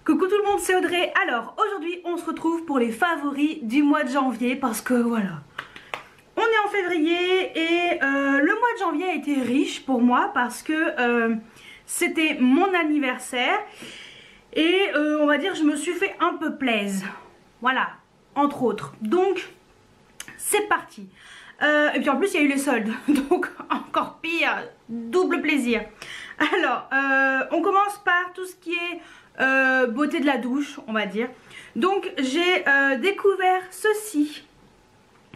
Coucou tout le monde, c'est Audrey. Alors aujourd'hui on se retrouve pour les favoris du mois de janvier parce que voilà, on est en février et le mois de janvier a été riche pour moi parce que c'était mon anniversaire et on va dire je me suis fait un peu plaisir, voilà, entre autres. Donc c'est parti. Et puis en plus il y a eu les soldes, donc encore pire, double plaisir. Alors on commence par tout ce qui est beauté de la douche, on va dire. Donc j'ai découvert ceci.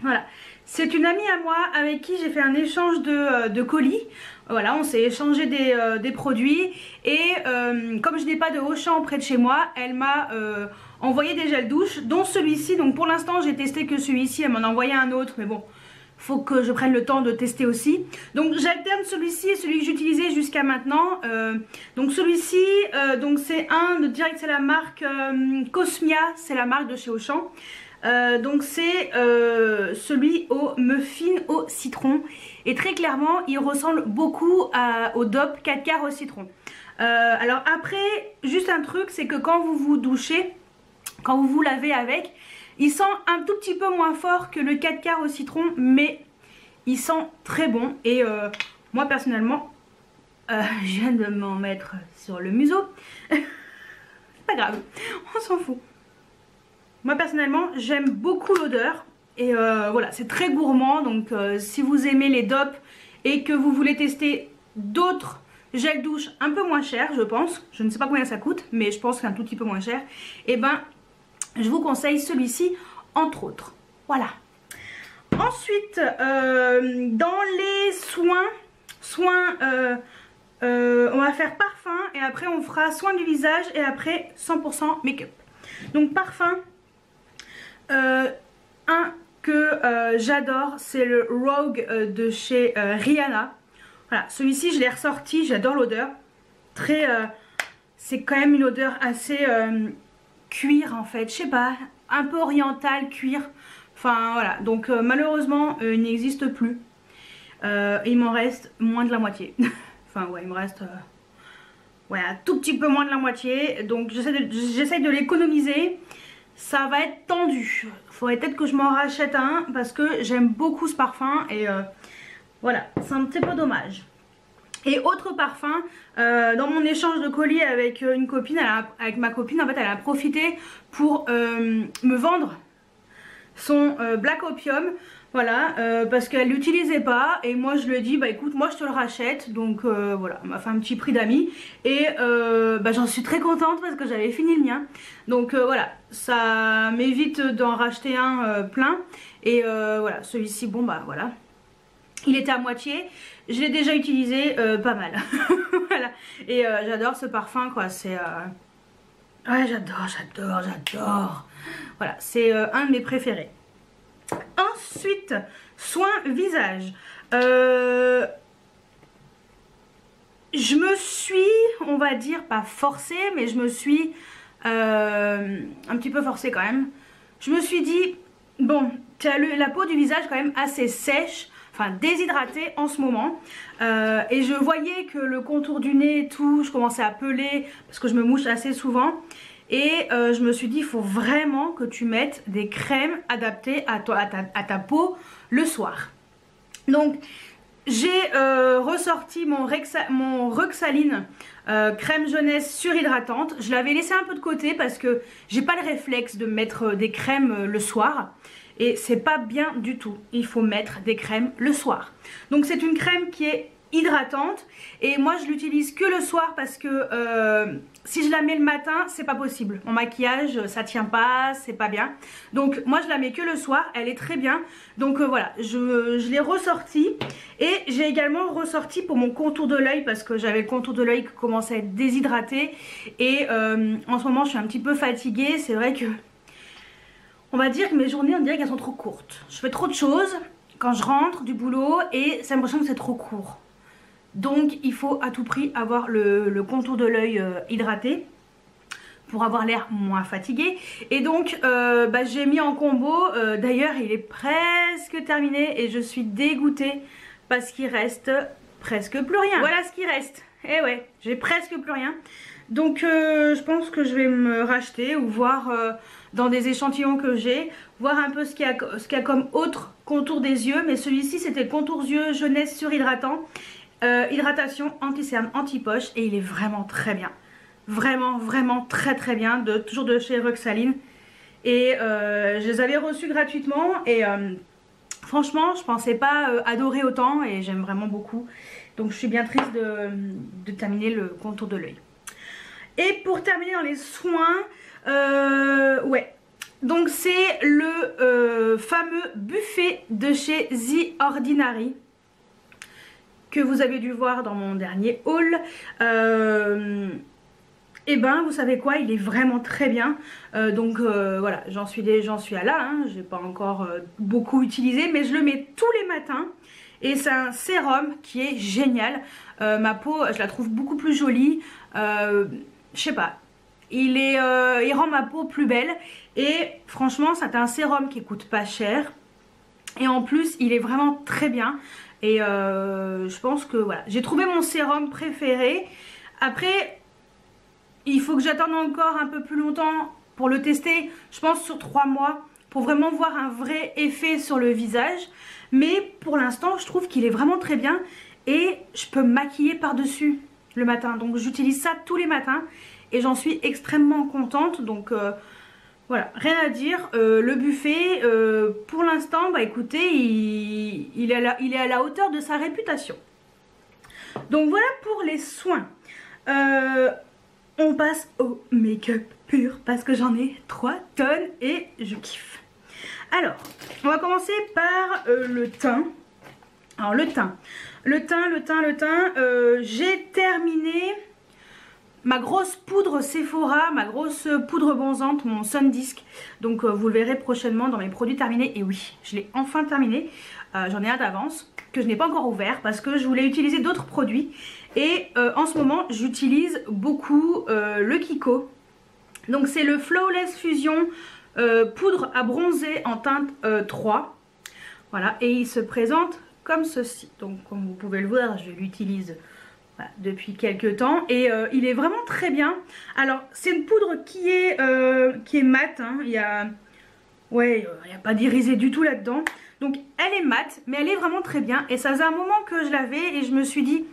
Voilà, c'est une amie à moi avec qui j'ai fait un échange de colis. Voilà, on s'est échangé des produits et comme je n'ai pas de Auchan près de chez moi, elle m'a envoyé des gels douche, dont celui-ci. Donc pour l'instant j'ai testé que celui-ci, elle m'en a envoyé un autre, mais bon, faut que je prenne le temps de tester aussi. Donc j'alterne celui-ci et celui que j'utilisais jusqu'à maintenant. Donc celui-ci, donc c'est un de direct, c'est la marque Cosmia, c'est la marque de chez Auchan. Donc c'est celui au muffin au citron. Et très clairement il ressemble beaucoup au DOP 4 quarts au citron. Alors après, juste un truc, c'est que quand vous vous douchez, quand vous vous lavez avec, il sent un tout petit peu moins fort que le 4 quarts au citron, mais il sent très bon. Et moi personnellement, je viens de m'en mettre sur le museau. C'est pas grave, on s'en fout. Moi personnellement, j'aime beaucoup l'odeur. Et voilà, c'est très gourmand. Donc si vous aimez les DOP et que vous voulez tester d'autres gels douche un peu moins chers, je pense. Je ne sais pas combien ça coûte, mais je pense que c'est un tout petit peu moins cher. Et ben, je vous conseille celui-ci entre autres. Voilà. Ensuite, dans les soins, on va faire parfum et après on fera soin du visage et après 100% make-up. Donc parfum, un que j'adore, c'est le Rogue de chez Rihanna. Voilà, celui-ci je l'ai ressorti, j'adore l'odeur. Très, c'est quand même une odeur assez cuir en fait, je sais pas, un peu oriental, cuir. Enfin voilà, donc malheureusement il n'existe plus. Il m'en reste moins de la moitié. Enfin ouais, il me reste ouais, un tout petit peu moins de la moitié. Donc j'essaie de l'économiser. Ça va être tendu. Faudrait peut-être que je m'en rachète un parce que j'aime beaucoup ce parfum. Et voilà, c'est un petit peu dommage. Et autre parfum, dans mon échange de colis avec une copine, avec ma copine, en fait elle a profité pour me vendre son Black Opium. Voilà, parce qu'elle l'utilisait pas et moi je lui ai dit bah écoute, moi je te le rachète. Donc voilà, on m'a fait un petit prix d'amis et bah, j'en suis très contente parce que j'avais fini le mien. Donc voilà, ça m'évite d'en racheter un plein. Et voilà, celui-ci, bon bah voilà, il était à moitié. Je l'ai déjà utilisé pas mal. Voilà, et j'adore ce parfum quoi, c'est ouais, j'adore. Voilà, c'est un de mes préférés. Ensuite, soin visage. Je me suis, on va dire, pas forcée, mais je me suis un petit peu forcée quand même. Je me suis dit, bon, tu as la peau du visage quand même assez sèche, enfin déshydratée en ce moment. Et je voyais que le contour du nez et tout, je commençais à peler parce que je me mouche assez souvent. Et je me suis dit, il faut vraiment que tu mettes des crèmes adaptées à ta peau le soir. Donc j'ai ressorti mon Roxaline crème jeunesse surhydratante. Je l'avais laissé un peu de côté parce que j'ai pas le réflexe de mettre des crèmes le soir. Et c'est pas bien du tout. Il faut mettre des crèmes le soir. Donc c'est une crème qui est hydratante et moi je l'utilise que le soir parce que si je la mets le matin c'est pas possible, mon maquillage ça tient pas, c'est pas bien. Donc moi je la mets que le soir, elle est très bien. Donc voilà, je l'ai ressortie et j'ai également ressorti pour mon contour de l'œil parce que j'avais le contour de l'œil qui commençait à être déshydraté et en ce moment je suis un petit peu fatiguée. C'est vrai que on va dire que mes journées on dirait qu'elles sont trop courtes, je fais trop de choses quand je rentre du boulot et ça me semble que c'est trop court. Donc il faut à tout prix avoir le contour de l'œil hydraté pour avoir l'air moins fatigué. Et donc bah, j'ai mis en combo, d'ailleurs il est presque terminé et je suis dégoûtée parce qu'il reste presque plus rien. Voilà ce qui reste, et ouais, j'ai presque plus rien. Donc je pense que je vais me racheter ou voir dans des échantillons que j'ai, voir un peu ce qu'il y a comme autre contour des yeux. Mais celui-ci c'était contour yeux jeunesse surhydratant, hydratation, anti-cerne, anti-poche, et il est vraiment très bien. Vraiment, vraiment très très bien, toujours de chez Roxaline. Et je les avais reçus gratuitement et franchement je pensais pas adorer autant et j'aime vraiment beaucoup. Donc je suis bien triste de terminer le contour de l'œil. Et pour terminer dans les soins, ouais, donc c'est le fameux buffet de chez The Ordinary que vous avez dû voir dans mon dernier haul. Et ben vous savez quoi, il est vraiment très bien. Donc voilà, j'en suis à là, hein. J'ai pas encore beaucoup utilisé, mais je le mets tous les matins. Et c'est un sérum qui est génial. Ma peau, je la trouve beaucoup plus jolie. Je sais pas, il rend ma peau plus belle. Et franchement, c'est un sérum qui coûte pas cher. Et en plus, il est vraiment très bien. Et je pense que voilà, j'ai trouvé mon sérum préféré. Après, il faut que j'attende encore un peu plus longtemps pour le tester, je pense sur 3 mois, pour vraiment voir un vrai effet sur le visage. Mais pour l'instant, je trouve qu'il est vraiment très bien et je peux me maquiller par-dessus le matin. Donc j'utilise ça tous les matins et j'en suis extrêmement contente. Donc voilà, rien à dire. Le buffet, pour l'instant, bah écoutez, il est à la hauteur de sa réputation. Donc voilà pour les soins. On passe au make-up pur parce que j'en ai 3 tonnes et je kiffe. Alors, on va commencer par le teint. Alors le teint, j'ai terminé ma grosse poudre Sephora, ma grosse poudre bronzante, mon Sun Disc. Donc vous le verrez prochainement dans mes produits terminés. Et oui, je l'ai enfin terminé. J'en ai un d'avance que je n'ai pas encore ouvert parce que je voulais utiliser d'autres produits. Et en ce moment j'utilise beaucoup le Kiko. Donc c'est le Flawless Fusion poudre à bronzer en teinte 3. Voilà, et il se présente comme ceci. Donc comme vous pouvez le voir, je l'utilise voilà, depuis quelques temps. Et il est vraiment très bien. Alors c'est une poudre qui est mate, hein. Il y a pas d'irisé du tout là-dedans. Donc elle est mate, mais elle est vraiment très bien. Et ça faisait un moment que je l'avais et je me suis dit,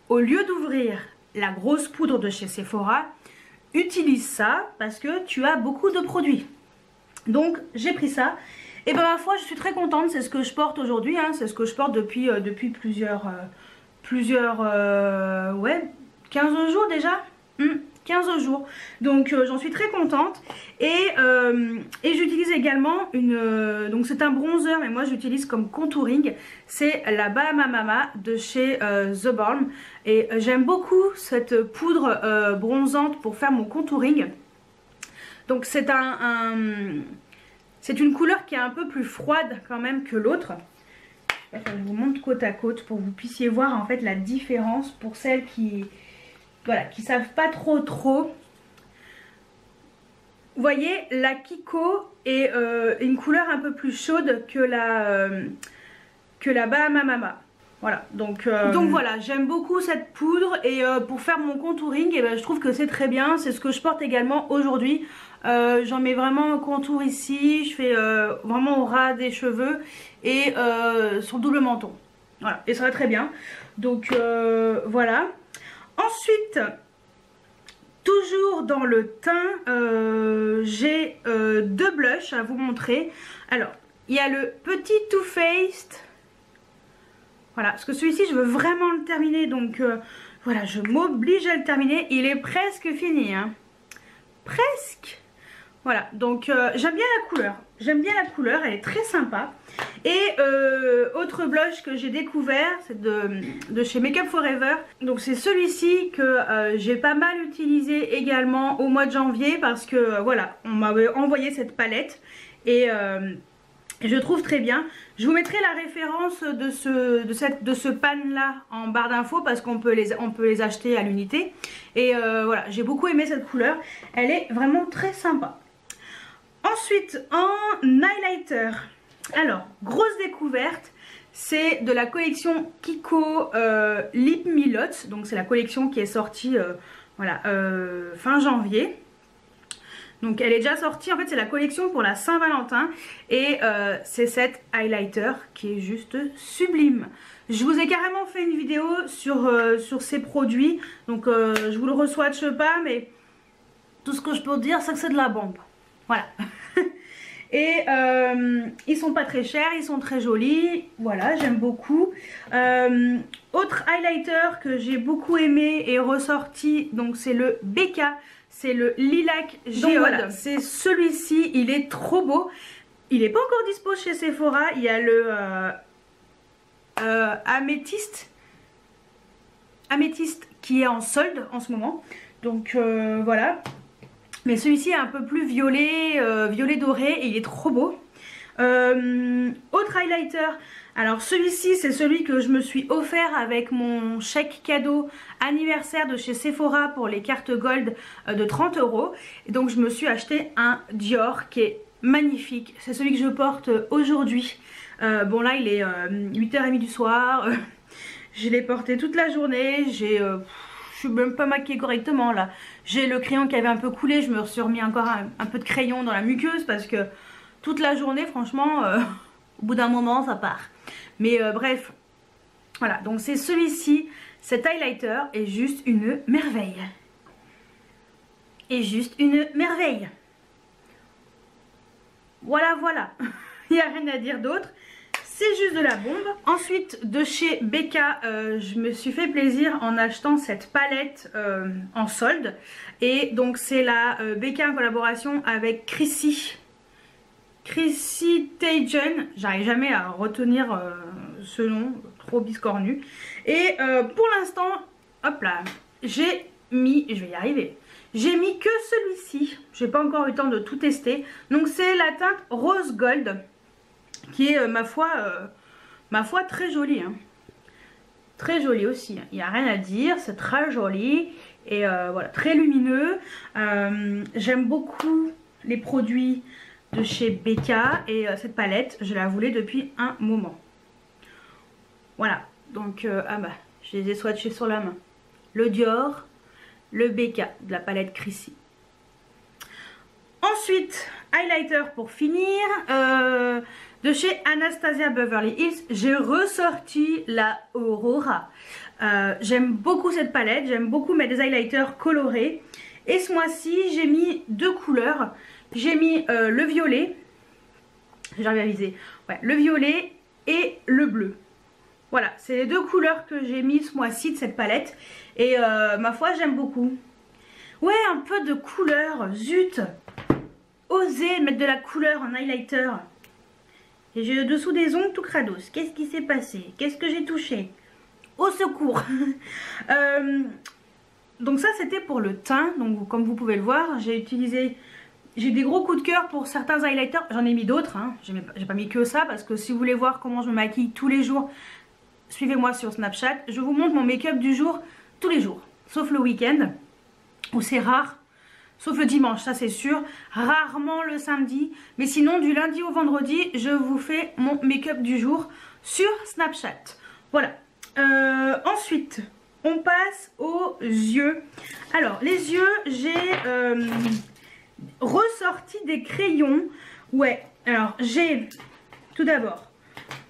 au lieu d'ouvrir la grosse poudre de chez Sephora, utilise ça parce que tu as beaucoup de produits. Donc j'ai pris ça. Et ben ma foi, je suis très contente. C'est ce que je porte aujourd'hui, hein. C'est ce que je porte depuis plusieurs 15 jours déjà. 15 jours. Donc j'en suis très contente. Et j'utilise également donc c'est un bronzer, mais moi j'utilise comme contouring. C'est la Bahama Mama de chez The Balm. Et j'aime beaucoup cette poudre bronzante pour faire mon contouring. Donc c'est c'est une couleur qui est un peu plus froide quand même que l'autre. Je vous montre côte à côte pour que vous puissiez voir en fait la différence pour celles qui savent pas trop. Vous voyez, la Kiko est une couleur un peu plus chaude que la Bahama Mama. Voilà, donc voilà, j'aime beaucoup cette poudre et pour faire mon contouring, je trouve que c'est très bien. C'est ce que je porte également aujourd'hui. J'en mets vraiment un contour ici, je fais vraiment au ras des cheveux et sur le double menton. Voilà, et ça va très bien. Donc voilà. Ensuite, toujours dans le teint, j'ai 2 blushs à vous montrer. Alors, il y a le petit Too Faced. Voilà, parce que celui-ci, je veux vraiment le terminer. Donc, voilà, je m'oblige à le terminer. Il est presque fini, hein. Presque. Voilà, donc j'aime bien la couleur. J'aime bien la couleur, elle est très sympa. Et autre blush que j'ai découvert, c'est de chez Make Up Forever. Donc c'est celui-ci que j'ai pas mal utilisé également au mois de janvier. Parce que voilà, on m'avait envoyé cette palette. Et je trouve très bien. Je vous mettrai la référence de ce pan là en barre d'infos parce qu'on peut les acheter à l'unité. Et voilà, j'ai beaucoup aimé cette couleur. Elle est vraiment très sympa. Ensuite, en highlighter, alors grosse découverte, c'est de la collection Kiko Lip Me Lot. Donc c'est la collection qui est sortie Voilà, fin janvier. Donc elle est déjà sortie, en fait c'est la collection pour la Saint-Valentin. Et c'est cet highlighter qui est juste sublime. Je vous ai carrément fait une vidéo sur ces produits. Donc je vous le re-swatche pas, mais tout ce que je peux dire c'est que c'est de la bombe. Voilà. Et ils sont pas très chers, ils sont très jolis. Voilà, j'aime beaucoup. Autre highlighter que j'ai beaucoup aimé et ressorti, donc c'est le BK. C'est le Lilac Géode. Voilà, c'est celui-ci, il est trop beau. Il n'est pas encore dispo chez Sephora. Il y a le Améthyste qui est en solde en ce moment. Donc voilà. Mais celui-ci est un peu plus violet, violet doré et il est trop beau. Autre highlighter. Alors celui-ci c'est celui que je me suis offert avec mon chèque cadeau anniversaire de chez Sephora pour les cartes gold de 30 €. Et donc je me suis acheté un Dior qui est magnifique. C'est celui que je porte aujourd'hui. Bon là il est 8h30 du soir. Je l'ai porté toute la journée. Je suis même pas maquillée correctement là. J'ai le crayon qui avait un peu coulé. Je me suis remis encore un peu de crayon dans la muqueuse parce que toute la journée franchement au bout d'un moment ça part. Mais bref, voilà, donc c'est celui-ci, cet highlighter est juste une merveille. Et juste une merveille. Voilà, voilà, il n'y a rien à dire d'autre. C'est juste de la bombe. Ensuite, de chez BK, je me suis fait plaisir en achetant cette palette en solde. Et donc c'est la BK en collaboration avec Chrissy Teigen, j'arrive jamais à retenir ce nom, trop biscornu. Et pour l'instant, hop là, j'ai mis, je vais y arriver, j'ai mis que celui-ci, j'ai pas encore eu le temps de tout tester. Donc c'est la teinte Rose Gold, qui est ma foi très jolie. Hein. Très jolie aussi, il n'y a rien à dire, c'est très joli. Et voilà, très lumineux. J'aime beaucoup les produits de chez BK et cette palette je la voulais depuis un moment. Voilà, donc ah bah je les ai swatchés sur la main. Le Dior, le BK de la palette Chrissy. Ensuite, highlighter pour finir, de chez Anastasia Beverly Hills, j'ai ressorti la Aurora. J'aime beaucoup cette palette, j'aime beaucoup mettre des highlighters colorés. Et ce mois-ci, j'ai mis deux couleurs. J'ai mis le violet, j'arrive à viser, ouais, le violet et le bleu. Voilà, c'est les deux couleurs que j'ai mis ce mois-ci de cette palette. Et ma foi, j'aime beaucoup. Ouais, un peu de couleur, zut. Osez mettre de la couleur en highlighter. Et j'ai le dessous des ongles tout crados. Qu'est-ce qui s'est passé? Qu'est-ce que j'ai touché? Au secours. Donc ça, c'était pour le teint. Donc comme vous pouvez le voir, j'ai des gros coups de cœur pour certains highlighters. J'en ai mis d'autres, hein. J'ai pas mis que ça parce que si vous voulez voir comment je me maquille tous les jours, suivez-moi sur Snapchat. Je vous montre mon make-up du jour tous les jours, sauf le week-end où c'est rare, sauf le dimanche, ça c'est sûr, rarement le samedi, mais sinon du lundi au vendredi, je vous fais mon make-up du jour sur Snapchat. Voilà. Ensuite, on passe aux yeux. Alors les yeux, j'ai ressorti des crayons. Ouais, alors j'ai tout d'abord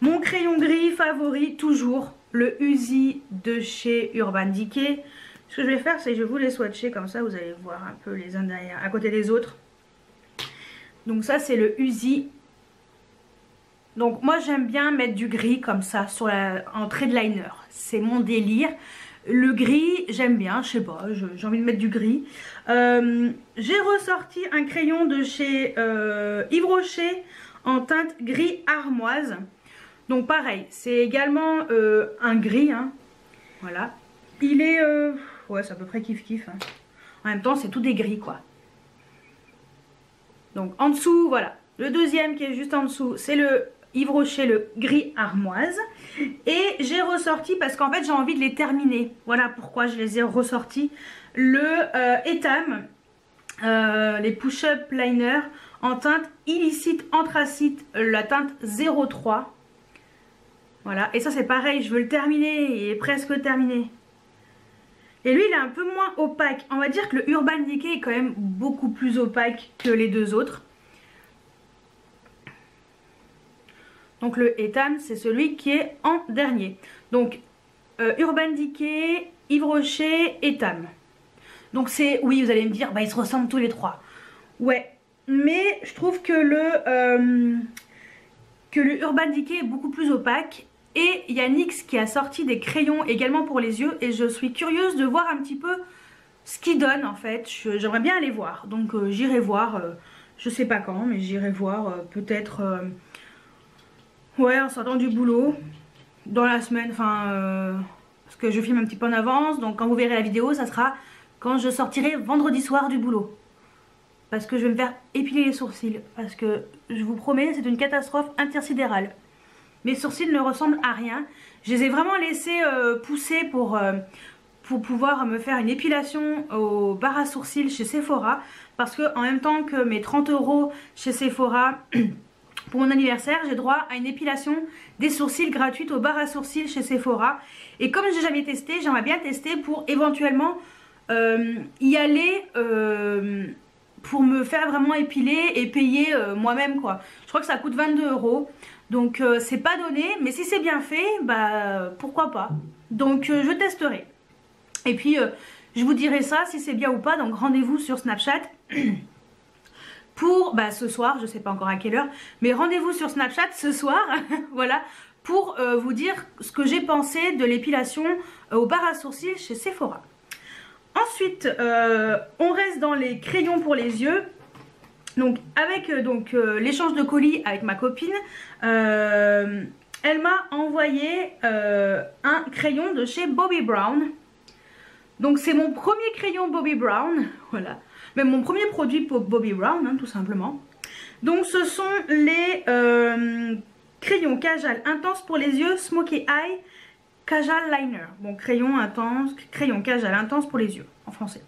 mon crayon gris favori, toujours le Uzi de chez Urban Decay. Ce que je vais faire, c'est que je vais vous les swatcher comme ça, vous allez voir un peu les uns derrière, à côté des autres. Donc ça c'est le Uzi. Donc moi j'aime bien mettre du gris comme ça sur en trait de liner, c'est mon délire. Le gris j'aime bien, je sais pas, j'ai envie de mettre du gris. J'ai ressorti un crayon de chez Yves Rocher en teinte gris armoise. Donc pareil, c'est également un gris, hein. Voilà. Il est, ouais c'est à peu près kiff-kiff. Hein. En même temps c'est tout des gris quoi. Donc en dessous, voilà. Le deuxième qui est juste en dessous, c'est le Yves Rocher, le gris armoise. Et j'ai ressorti, parce qu'en fait j'ai envie de les terminer. Voilà pourquoi je les ai ressortis. Le Etam, les push-up liner en teinte illicite anthracite, la teinte 03. Voilà, et ça c'est pareil, je veux le terminer, il est presque terminé. Et lui il est un peu moins opaque. On va dire que le Urban Decay est quand même beaucoup plus opaque que les deux autres. Donc le Etam c'est celui qui est en dernier. Donc Urban Decay, Yves Rocher, Etam. Donc c'est, oui vous allez me dire, bah ils se ressemblent tous les trois. Ouais, mais je trouve que le Urban Decay est beaucoup plus opaque. Et il y a NYX qui a sorti des crayons également pour les yeux. Et je suis curieuse de voir un petit peu ce qu'ils donnent en fait. J'aimerais bien aller voir. Donc j'irai voir, je sais pas quand, mais j'irai voir peut-être ouais, en sortant du boulot. Dans la semaine, enfin parce que je filme un petit peu en avance. Donc quand vous verrez la vidéo, ça sera quand je sortirai vendredi soir du boulot. Parce que je vais me faire épiler les sourcils. Parce que je vous promets, c'est une catastrophe intersidérale. Mes sourcils ne ressemblent à rien. Je les ai vraiment laissés pousser pour pouvoir me faire une épilation au bar à sourcils chez Sephora. Parce que en même temps que mes 30 € chez Sephora pour mon anniversaire, j'ai droit à une épilation des sourcils gratuite au bar à sourcils chez Sephora. Et comme je n'ai jamais testé, j'aimerais bien tester pour éventuellement y aller pour me faire vraiment épiler et payer moi-même quoi. Je crois que ça coûte 22 €. Donc c'est pas donné, mais si c'est bien fait, bah pourquoi pas. Donc je testerai. Et puis je vous dirai ça si c'est bien ou pas. Donc rendez-vous sur Snapchat pour ce soir, je sais pas encore à quelle heure, mais rendez-vous sur Snapchat ce soir, voilà, pour vous dire ce que j'ai pensé de l'épilation au bar à sourcils chez Sephora. Ensuite, on reste dans les crayons pour les yeux. Donc avec l'échange de colis avec ma copine, elle m'a envoyé un crayon de chez Bobbi Brown. Donc c'est mon premier crayon Bobbi Brown, voilà, même mon premier produit pour Bobbi Brown, hein, tout simplement. Donc ce sont les crayons Kajal intense pour les yeux, Smoky Eye Kajal Liner. Bon, crayon Kajal intense pour les yeux en français.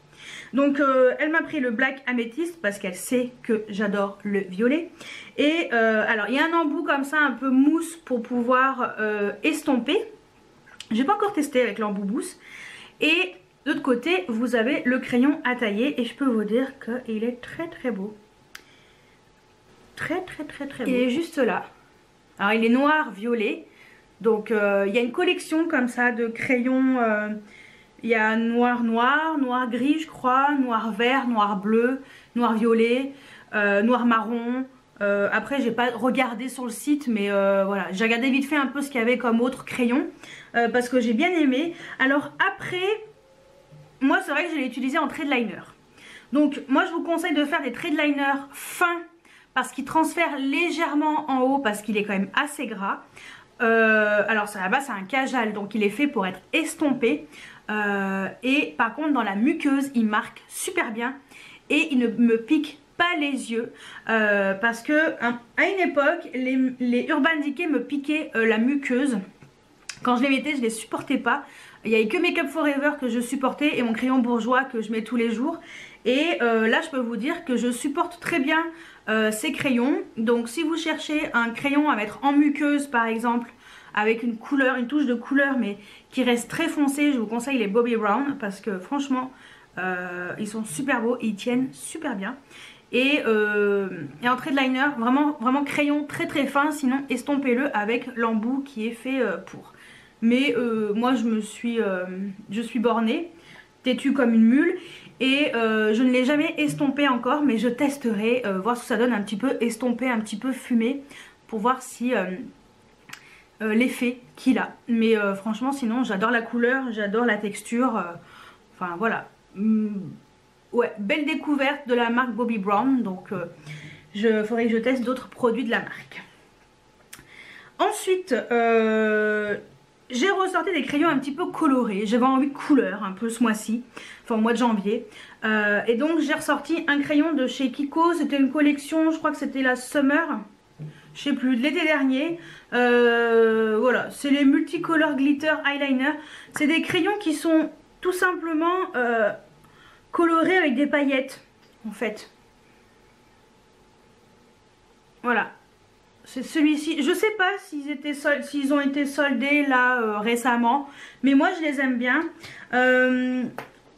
Donc elle m'a pris le Black Amethyst parce qu'elle sait que j'adore le violet. Et alors il y a un embout comme ça un peu mousse pour pouvoir estomper. J'ai pas encore testé avec l'embout mousse. Et de l'autre côté vous avez le crayon à tailler et je peux vous dire qu'il est très très beau. Très beau. Il est juste là. Alors il est noir violet. Donc il y a une collection comme ça de crayons. Il y a noir gris je crois, noir vert, noir bleu, noir violet, noir marron. Après j'ai pas regardé sur le site, mais voilà, j'ai regardé vite fait un peu ce qu'il y avait comme autre crayon parce que j'ai bien aimé. Alors après, moi c'est vrai que je l'ai utilisé en trade liner. Donc moi je vous conseille de faire des trade liners fins parce qu'ils transfèrent légèrement en haut parce qu'il est quand même assez gras. Alors ça là-bas c'est un Kajal, donc il est fait pour être estompé. Et par contre dans la muqueuse il marque super bien et il ne me pique pas les yeux parce que à une époque les Urban Decay me piquaient la muqueuse. Quand je les mettais je les supportais pas. Il n'y avait que Make Up Forever que je supportais et mon crayon bourgeois que je mets tous les jours. Et là je peux vous dire que je supporte très bien ces crayons. Donc si vous cherchez un crayon à mettre en muqueuse par exemple, avec une couleur, une touche de couleur mais qui reste très foncé, je vous conseille les Bobbi Brown parce que franchement ils sont super beaux et ils tiennent super bien. Et en trade liner, vraiment crayon très fin, sinon estompez-le avec l'embout qui est fait pour. Mais moi je suis bornée, têtue comme une mule et je ne l'ai jamais estompé encore, mais je testerai, voir ce que ça donne un petit peu estompé, un petit peu fumé pour voir si l'effet qu'il a. Mais franchement sinon j'adore la couleur, j'adore la texture, enfin voilà. Ouais, belle découverte de la marque Bobbi Brown, donc faudrait que je teste d'autres produits de la marque. Ensuite j'ai ressorti des crayons un petit peu colorés, j'avais envie de couleur un peu ce mois-ci, enfin au mois de janvier, et donc j'ai ressorti un crayon de chez Kiko. C'était une collection, je crois que c'était la Summer, je sais plus, de l'été dernier. Voilà, c'est les Multicolor Glitter Eyeliner. C'est des crayons qui sont tout simplement colorés avec des paillettes en fait. Voilà, c'est celui-ci. Je sais pas s'ils ont été soldés là récemment, mais moi je les aime bien.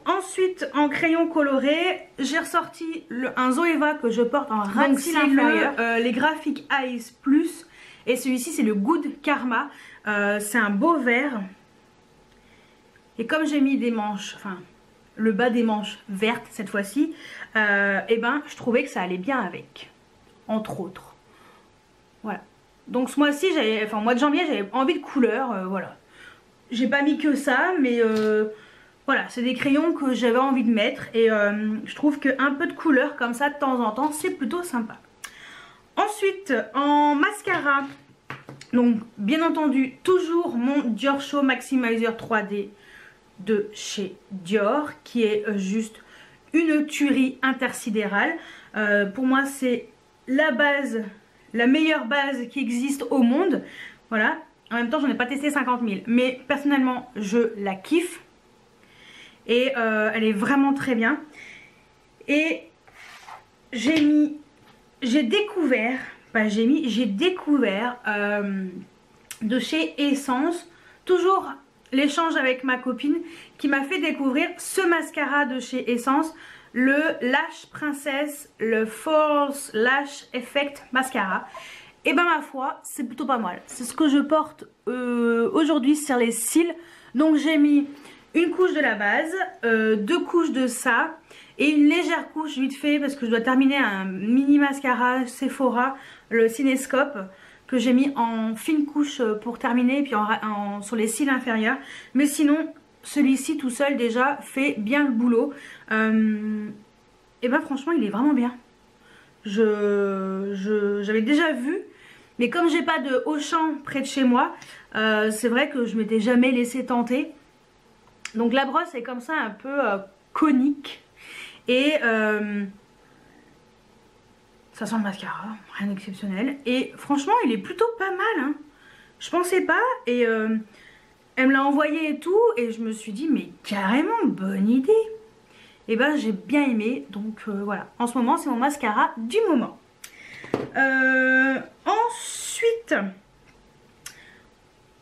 Ensuite, en crayon coloré, j'ai ressorti un Zoeva que je porte en ras de cils inférieur. Les Graphic Eyes Plus. Et celui-ci, c'est le Good Karma. C'est un beau vert. Et comme j'ai mis des manches, enfin, le bas des manches vertes cette fois-ci, et ben, je trouvais que ça allait bien avec. Entre autres. Voilà. Donc ce mois-ci, au mois de janvier, j'avais envie de couleur. Voilà. J'ai pas mis que ça, mais... voilà, c'est des crayons que j'avais envie de mettre et je trouve qu'un peu de couleur comme ça de temps en temps, c'est plutôt sympa. Ensuite, en mascara, donc bien entendu, toujours mon Dior Show Maximizer 3D de chez Dior, qui est juste une tuerie intersidérale. Pour moi, c'est la base, la meilleure base qui existe au monde. Voilà, en même temps, j'en ai pas testé 50 000, mais personnellement, je la kiffe. Et elle est vraiment très bien. Et j'ai découvert de chez Essence, toujours l'échange avec ma copine qui m'a fait découvrir ce mascara de chez Essence, le Lash Princess, le False Lash Effect Mascara. Et ben ma foi, c'est plutôt pas mal. C'est ce que je porte aujourd'hui sur les cils. Donc j'ai mis une couche de la base, 2 couches de ça et une légère couche vite fait parce que je dois terminer un mini mascara Sephora, le Cinescope, que j'ai mis en fine couche pour terminer et puis sur les cils inférieurs. Mais sinon, celui-ci tout seul déjà fait bien le boulot. Et ben franchement, il est vraiment bien. J'avais déjà vu, mais comme j'ai pas de Auchan près de chez moi, c'est vrai que je m'étais jamais laissé tenter. Donc la brosse est comme ça un peu conique et ça sent le mascara, rien d'exceptionnel. Et franchement il est plutôt pas mal, hein. Je pensais pas et elle me l'a envoyé et tout et je me suis dit mais carrément bonne idée. Et ben j'ai bien aimé, donc voilà. En ce moment c'est mon mascara du moment. Ensuite...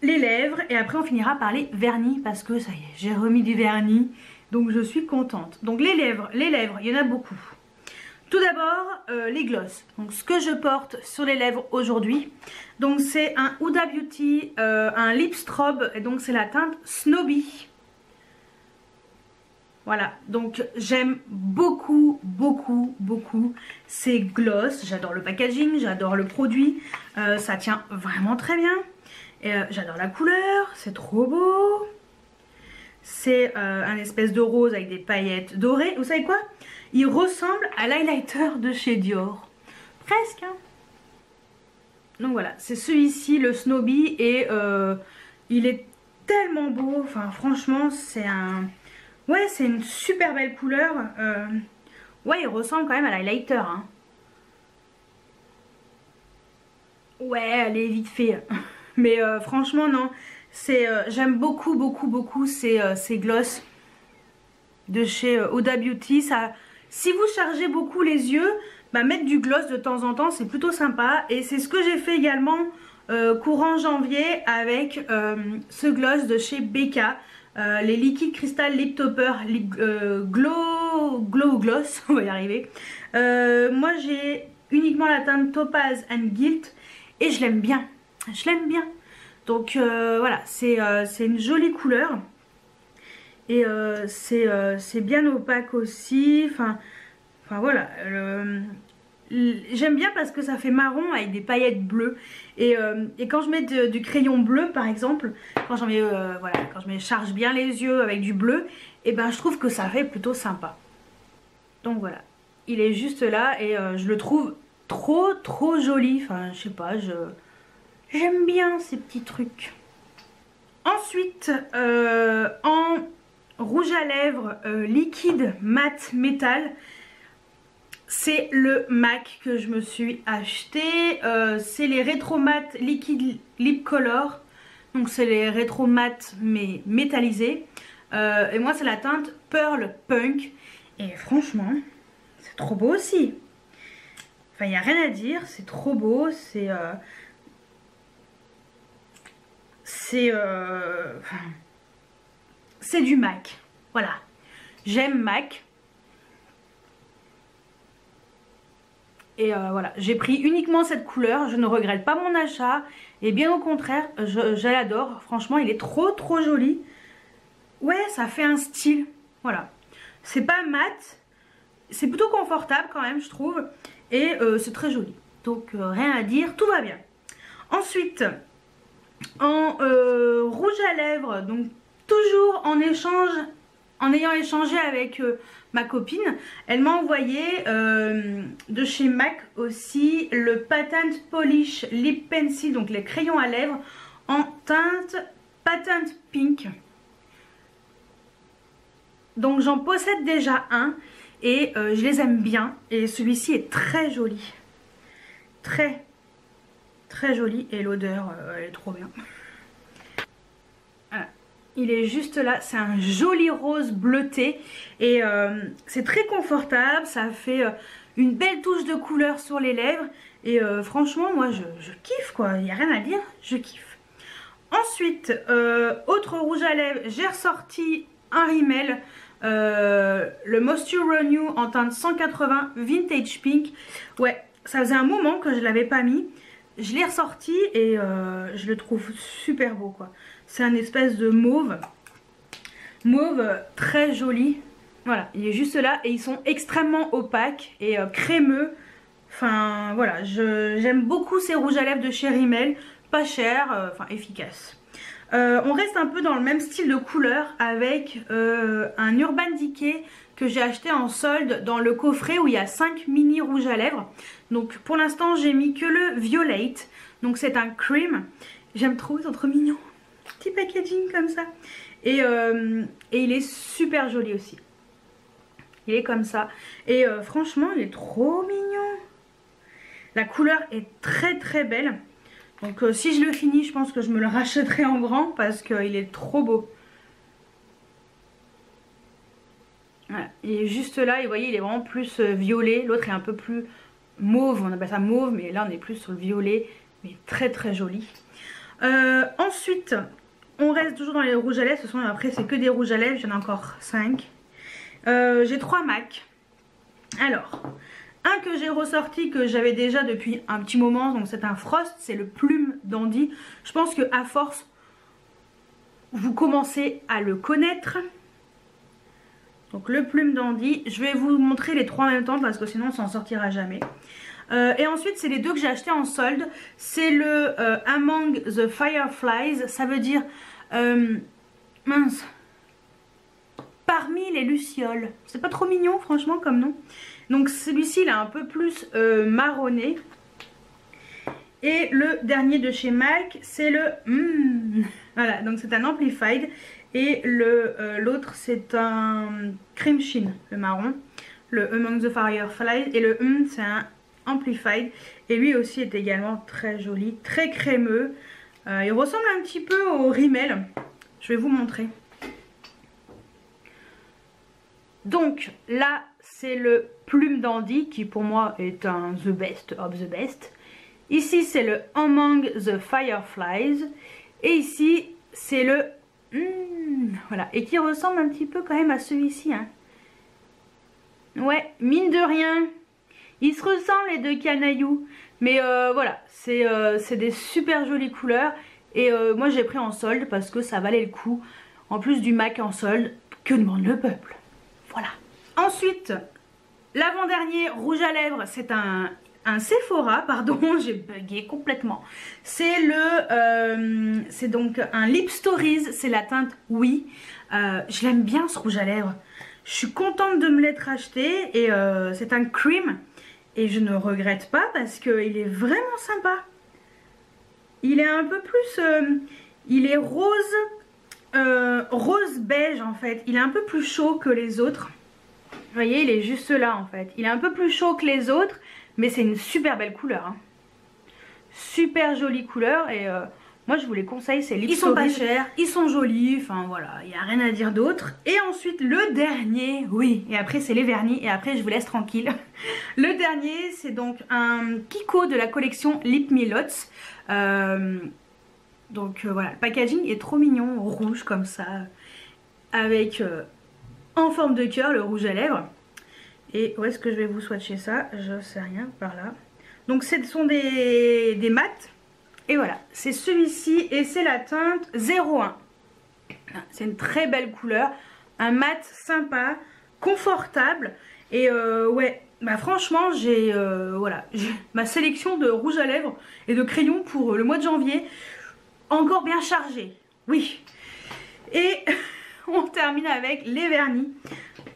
les lèvres et après on finira par les vernis parce que ça y est, j'ai remis du vernis donc je suis contente. Donc les lèvres, il y en a beaucoup. Tout d'abord les glosses. Donc ce que je porte sur les lèvres aujourd'hui, donc c'est un Huda Beauty, un lip strobe et donc c'est la teinte Snobby. Voilà, donc j'aime beaucoup ces gloss. J'adore le packaging, j'adore le produit, ça tient vraiment très bien. J'adore la couleur, c'est trop beau. C'est un espèce de rose avec des paillettes dorées. Vous savez quoi? Il ressemble à l'highlighter de chez Dior. Presque, hein. Donc voilà, c'est celui-ci, le Snobby. Et il est tellement beau. Enfin, franchement, c'est un... ouais, c'est une super belle couleur. Ouais, il ressemble quand même à l'highlighter, hein. Ouais, allez, vite fait. Mais franchement non, j'aime beaucoup ces gloss de chez Huda Beauty. Ça, si vous chargez beaucoup les yeux, bah, mettre du gloss de temps en temps c'est plutôt sympa. Et c'est ce que j'ai fait également courant janvier avec ce gloss de chez Becca. Les Liquid Crystal Lip Topper Glow Gloss, on va y arriver. Moi j'ai uniquement la teinte Topaz and Gilt et je l'aime bien. Je l'aime bien. Donc voilà, c'est une jolie couleur. Et c'est bien opaque aussi. Enfin voilà. J'aime bien parce que ça fait marron avec des paillettes bleues. Et quand je mets du crayon bleu par exemple, quand j'en mets voilà, quand je charge bien les yeux avec du bleu, et ben je trouve que ça fait plutôt sympa. Donc voilà. Il est juste là et je le trouve trop joli. Enfin je sais pas, j'aime bien ces petits trucs. Ensuite, en rouge à lèvres liquide mat métal, c'est le MAC que je me suis acheté. C'est les Retro Matte Liquid Lip Color. Donc c'est les Retro Matte mais métallisés. Et moi c'est la teinte Pearl Punk. Et franchement, c'est trop beau aussi. Enfin, il n'y a rien à dire, c'est trop beau, c'est du MAC. Voilà, j'aime MAC. Et voilà, j'ai pris uniquement cette couleur, je ne regrette pas mon achat. Et bien au contraire, je l'adore. Franchement, il est trop joli. Ouais, ça fait un style. Voilà, c'est pas mat, c'est plutôt confortable quand même, je trouve. Et c'est très joli. Donc rien à dire, tout va bien. Ensuite, en rouge à lèvres, donc toujours en échange, en ayant échangé avec ma copine, elle m'a envoyé de chez MAC aussi le Patent Polish Lip Pencil, donc les crayons à lèvres en teinte Patent Pink. Donc j'en possède déjà un et je les aime bien, et celui-ci est très joli, très joli, et l'odeur elle est trop bien. Voilà. Il est juste là, c'est un joli rose bleuté et c'est très confortable, ça fait une belle touche de couleur sur les lèvres et franchement moi je kiffe quoi, il n'y a rien à dire, je kiffe. Ensuite, autre rouge à lèvres, j'ai ressorti un rimel, le Moisture Renew en teinte 180 Vintage Pink. Ouais, ça faisait un moment que je ne l'avais pas mis. Je l'ai ressorti et je le trouve super beau quoi. C'est un espèce de mauve. Mauve très joli. Voilà, il est juste là et ils sont extrêmement opaques et crémeux. Enfin voilà, j'aime beaucoup ces rouges à lèvres de chez Rimmel. Pas cher, enfin efficace. On reste un peu dans le même style de couleur avec un Urban Decay que j'ai acheté en solde dans le coffret où il y a 5 mini rouges à lèvres. Donc pour l'instant j'ai mis que le Violate. Donc c'est un cream. J'aime trop, c'est trop mignon. Petit packaging comme ça. Et il est super joli aussi. Il est comme ça. Et franchement il est trop mignon. La couleur est très belle. Donc si je le finis, je pense que je me le rachèterai en grand parce qu'il est trop beau. Voilà, il est juste là et vous voyez il est vraiment plus violet. L'autre est un peu plus mauve, on appelle ça mauve, mais là on est plus sur le violet. Mais très joli. Ensuite, on reste toujours dans les rouges à lèvres. Ce sont après c'est que des rouges à lèvres, j'en ai encore 5. J'ai 3 MAC. Alors... un que j'ai ressorti, que j'avais déjà depuis un petit moment, donc c'est un Frost, c'est le Plume Dandy. Je pense que à force, vous commencez à le connaître. Donc le Plume Dandy, je vais vous montrer les 3 en même temps parce que sinon on s'en sortira jamais. Et ensuite c'est les 2 que j'ai acheté en solde. C'est le Among the Fireflies, ça veut dire mince, parmi les lucioles. C'est pas trop mignon franchement comme nom. Donc celui-ci il est un peu plus marronné. Et le dernier de chez MAC c'est le voilà, donc c'est un Amplified. Et l'autre c'est un Cream Sheen, le marron. Le Among the Fireflies. Et le c'est un Amplified. Et lui aussi est également très joli, très crémeux. Il ressemble un petit peu au Rimmel. Je vais vous montrer. Donc là c'est le Plume Dandy qui pour moi est un the best of the best. Ici c'est le Among the Fireflies. Et ici c'est le voilà, et qui ressemble un petit peu quand même à celui-ci hein. Ouais, mine de rien ils se ressemblent les 2 canailloux. Mais voilà, c'est des super jolies couleurs. Et moi j'ai pris en solde parce que ça valait le coup. En plus du MAC en solde, que demande le peuple. Voilà. Ensuite, l'avant-dernier rouge à lèvres, c'est un Sephora, pardon, j'ai bugué complètement. C'est c'est donc un Lip Stories, c'est la teinte Oui. Je l'aime bien ce rouge à lèvres. Je suis contente de me l'être acheté et c'est un cream. Et je ne regrette pas parce qu'il est vraiment sympa. Il est un peu plus... il est rose... rose beige en fait. Il est un peu plus chaud que les autres. Vous voyez, il est juste là en fait. Il est un peu plus chaud que les autres. Mais c'est une super belle couleur hein. Super jolie couleur. Et Moi je vous les conseille, c'est Lip Story. Ils sont pas chers, ils sont jolis, enfin voilà, il n'y a rien à dire d'autre. Et ensuite le dernier, oui, et après c'est les vernis et après je vous laisse tranquille. Le dernier c'est donc un Kiko de la collection Lip Me Lots. Donc voilà, le packaging est trop mignon, rouge comme ça, avec en forme de cœur le rouge à lèvres. Et où est-ce que je vais vous swatcher ça? Je sais rien, par là. Donc ce sont des mats. Et voilà, c'est celui-ci et c'est la teinte 01. C'est une très belle couleur, un mat sympa, confortable. Et ouais, bah franchement j'ai voilà, ma sélection de rouge à lèvres et de crayons pour le mois de janvier encore bien chargée. Oui. Et on termine avec les vernis.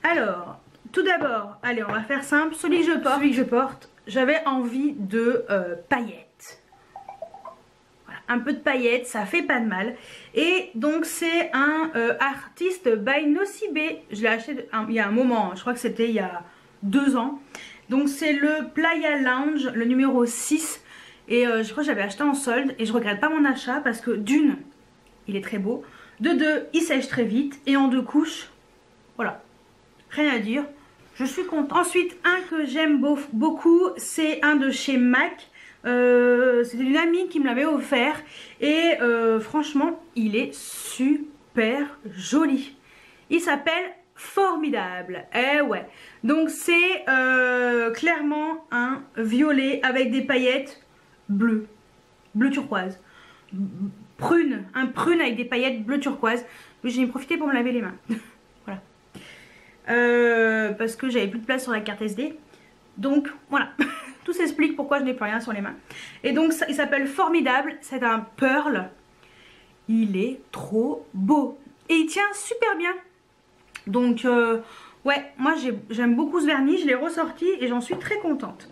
Alors, tout d'abord, allez, on va faire simple. Celui que je porte, j'avais envie de paillettes. Un peu de paillettes, ça fait pas de mal. Et donc c'est un artiste by Nocibé. Je l'ai acheté il y a un moment, je crois que c'était il y a 2 ans. Donc c'est le Playa Lounge, le numéro 6. Et je crois que j'avais acheté en solde. Et je regrette pas mon achat parce que d'une, il est très beau. De deux, il sèche très vite. Et en 2 couches, voilà, rien à dire. Je suis contente. Ensuite, un que j'aime beaucoup, c'est un de chez MAC. C'était une amie qui me l'avait offert et franchement il est super joli. Il s'appelle Formidable. Eh ouais. Donc c'est clairement un violet avec des paillettes bleues, bleu turquoise, prune, un prune avec des paillettes bleu turquoise. J'ai profité pour me laver les mains. Voilà. Parce que j'avais plus de place sur la carte SD. Donc voilà. Tout s'explique pourquoi je n'ai plus rien sur les mains. Et donc ça, il s'appelle Formidable. C'est un pearl. Il est trop beau. Et il tient super bien. Donc ouais, moi j'aime beaucoup ce vernis. Je l'ai ressorti et j'en suis très contente.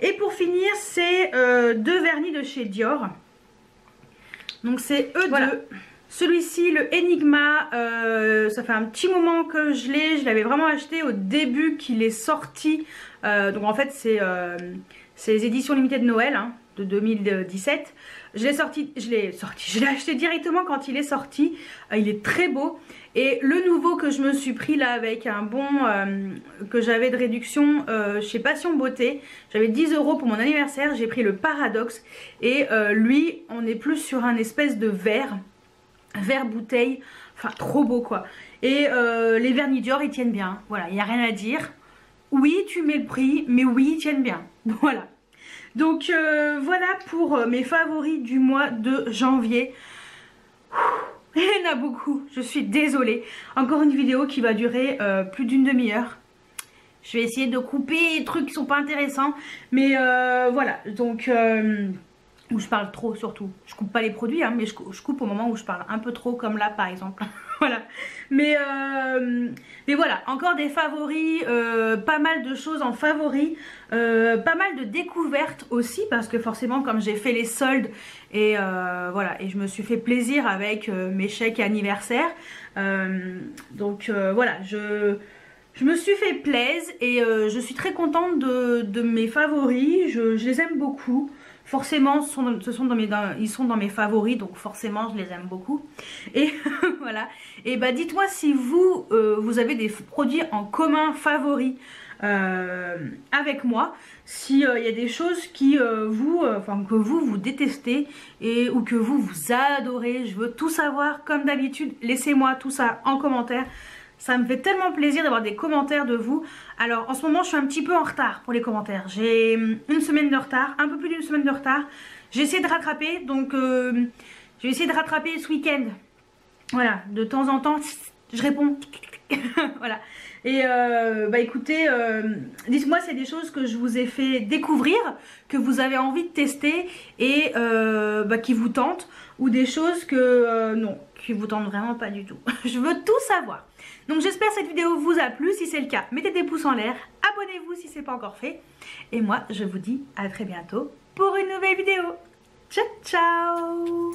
Et pour finir, c'est 2 vernis de chez Dior. Donc c'est eux voilà. Celui-ci, le Enigma, ça fait un petit moment que je l'ai. Je l'avais vraiment acheté au début qu'il est sorti. Donc en fait c'est les éditions limitées de Noël hein, de 2017. Je l'ai acheté directement quand il est sorti. Il est très beau. Et le nouveau que je me suis pris là avec un bon que j'avais de réduction chez Passion Beauté. J'avais 10 € pour mon anniversaire. J'ai pris le Paradoxe. Et lui, on est plus sur un espèce de verre bouteille. Enfin, trop beau quoi. Et les vernis Dior, ils tiennent bien. Voilà, il n'y a rien à dire. Oui, tu mets le prix, mais oui, ils tiennent bien. Voilà. Donc voilà pour mes favoris du mois de janvier. Il y en a beaucoup, je suis désolée. Encore une vidéo qui va durer plus d'une demi-heure. Je vais essayer de couper les trucs qui sont pas intéressants. Mais voilà, donc... où je parle trop surtout. Je coupe pas les produits, hein, mais je coupe au moment où je parle un peu trop, comme là par exemple. Voilà. Mais voilà, encore des favoris, pas mal de choses en favoris, pas mal de découvertes aussi, parce que forcément comme j'ai fait les soldes et voilà, et je me suis fait plaisir avec mes chèques anniversaires. Donc voilà, je me suis fait plaisir et je suis très contente de mes favoris, je les aime beaucoup. Forcément, ils sont dans mes favoris, donc forcément je les aime beaucoup. Et voilà. Et bah dites-moi si vous, vous avez des produits en commun favoris avec moi. S'il y a des choses qui que vous détestez ou que vous adorez. Je veux tout savoir comme d'habitude. Laissez-moi tout ça en commentaire. Ça me fait tellement plaisir d'avoir des commentaires de vous. Alors en ce moment je suis un petit peu en retard pour les commentaires. J'ai une semaine de retard, un peu plus d'une semaine de retard. J'ai essayé de rattraper, donc je vais essayer de rattraper ce week-end. Voilà, de temps en temps je réponds. Voilà. Et bah écoutez, dites-moi c'est des choses que je vous ai fait découvrir, que vous avez envie de tester et bah, qui vous tentent. Ou des choses que non, qui vous tentent vraiment pas du tout. Je veux tout savoir. Donc j'espère que cette vidéo vous a plu. Si c'est le cas, mettez des pouces en l'air. Abonnez-vous si ce n'est pas encore fait. Et moi, je vous dis à très bientôt pour une nouvelle vidéo. Ciao, ciao!